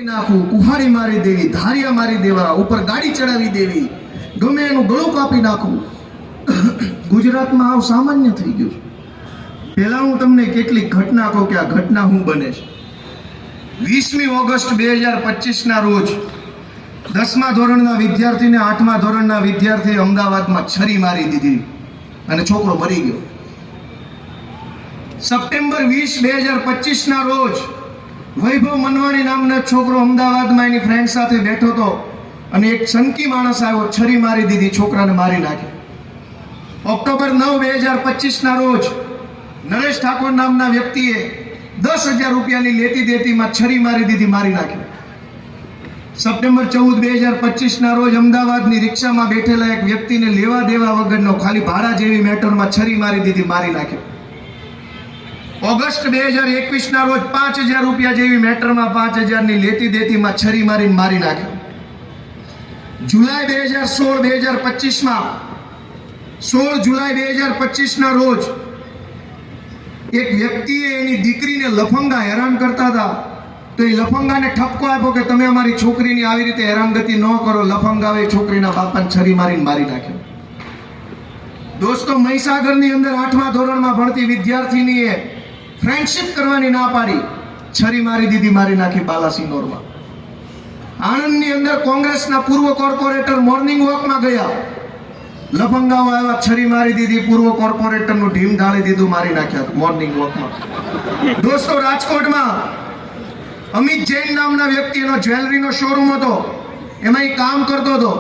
નાખું, કુહાડી મારી દેવી, ધારિયા મારી દેવા, ઉપર ગાડી ચડાવી દેવી, ગમે એનું ગળું કાપી નાખું. ગુજરાતમાં આવું સામાન્ય થઈ ગયું છે. પહેલા હું તમને કેટલીક ઘટના કહું કે આ ઘટના શું બને છે. 20મી ઓગસ્ટ 2025 ના રોજ 10મા ધોરણના વિદ્યાર્થીને 8મા ધોરણના વિદ્યાર્થીએ અમદાવાદમાં છરી મારી દીધી અને છોકરો મરી ગયો. સપ્ટેમ્બર 20, 2025 ના રોજ વૈભવ મનવાણી નામનો છોકરો અમદાવાદમાં એની ફ્રેન્ડ સાથે બેઠો હતો અને એક સંકી માણસ આવ્યો, છરી મારી દીધી, છોકરાને મારી નાખ્યો. ઓક્ટોબર 9, 2025 ના રોજ નરેશ ઠાકોર નામના વ્યક્તિએ 10,000 રૂપિયાની લેતી દેતીમાં છરી મારી દીધી, મારી નાખ્યો. સપ્ટેમ્બર 14, 2025 ના રોજ અમદાવાદની રિક્ષામાં બેઠેલા એક વ્યક્તિને લેવા દેવા વગરનો ખાલી ભાડા જેવી મેટરમાં છરી મારી દીધી, મારી નાખ્યો. ઓગસ્ટ 2021 ના રોજ 5,000 રૂપિયા જેવી મેટરમાં 5,000ની લેતી દેતીમાં છરી મારીને મારી નાખ્યો. જુલાઈ 2016, 16 જુલાઈ 2025 ના રોજ એક વ્યક્તિએ એની દીકરીને લફંગા હેરાન કરતા હતા તો એ લફંગાને ઠપકો આપ્યો કે તમે અમારી છોકરીની આવી રીતે હેરાનગતિ ન કરો. લફંગાએ છોકરીના બાપાને છરી મારીને મારી નાખ્યો. દોસ્તો, મહીસાગરની અંદર 8મા ધોરણમાં ભણતી વિદ્યાર્થીનીએ ફ્રેન્ડશિપ કરવાની ના પાડી, છરી મારી દીધી, મારી નાખી બાલાસિનોરમાં. આણંદની અંદર કોંગ્રેસના પૂર્વ કોર્પોરેટર મોર્નિંગ વોકમાં ગયા, લફંગાઓ આવ્યા, છરી મારી દીધી, પૂર્વ કોર્પોરેટરનું ઢીમ ઢાળી દીધું, મારી નાખ્યા મોર્નિંગ વોકમાં. દોસ્તો, રાજકોટમાં અમિત જૈન નામના વ્યક્તિનો જ્વેલરીનો શોરૂમ હતો, એમાં એ કામ કરતો હતો.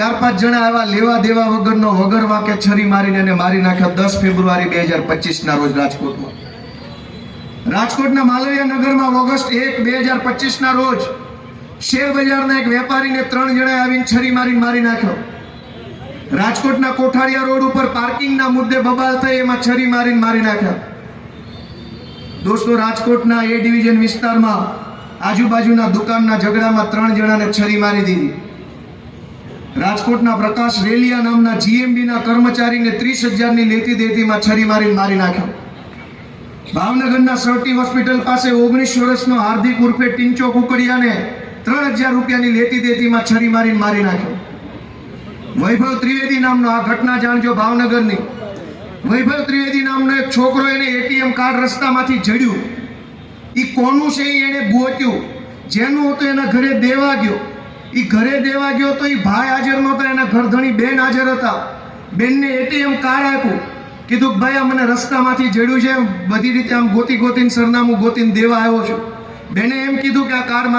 4-5 જણા આવ્યા, લેવા દેવા વગરનો વગર વાંકે છરી મારીને એને મારી નાખ્યા. 10 ફેબ્રુઆરી 2025 ના રોજ રાજકોટના માલવીયા નગરમાં ઓગસ્ટ 1, 2025 ના રોજ શેર બજારના એક વેપારીને 3 જણાએ આવીને છરી મારીને મારી નાખ્યો. રાજકોટના કોઠારિયા રોડ ઉપર પાર્કિંગના મુદ્દે બબાલ થઈ, એમાં છરી મારીને મારી નાખ્યા. દોસ્તો, રાજકોટના એ ડિવિઝન વિસ્તારમાં આજુબાજુના દુકાનના ઝઘડામાં 3 જણાને છરી મારી દીધી. રાજકોટના પ્રકાશ રેલિયા નામના જીએમબીના કર્મચારીને 30,000ની લેતી દેતીમાં છરી મારીને મારી નાખ્યો. ભાવનગરના સરટી હોસ્પિટલ પાસે 19 વર્ષનો હાર્દિક ઉર્ફે ટિંચો કુકડિયાને 3,000 રૂપિયાની લેતી દેતીમાં છરી મારીને મારી નાખ્યો. વૈભવ ત્રિવેદી નામનો, આ ઘટના જાણજો ભાવનગરની, વૈભવ ત્રિવેદી નામનો એક છોકરો, એને એટીએમ કાર્ડ રસ્તામાંથી જડ્યું. એ કોનું છે એને ગોત્યું, જેનું હતું એના ઘરે દેવા ગયો. એ ઘરે દેવા ગયો તો એ ભાઈ હાજર નહોતા, એના ઘરધણી બેન હાજર હતા. બેનને એટીએમ કાર્ડ આપ્યું, કીધું કે ભાઈ આ મને રસ્તામાંથી જડ્યું છે, બધી રીતે આમ ગોતીને સરનામું ગોતીને દેવા આવ્યો છું. બેને એમ કીધું કે આ કાર્ડ મારા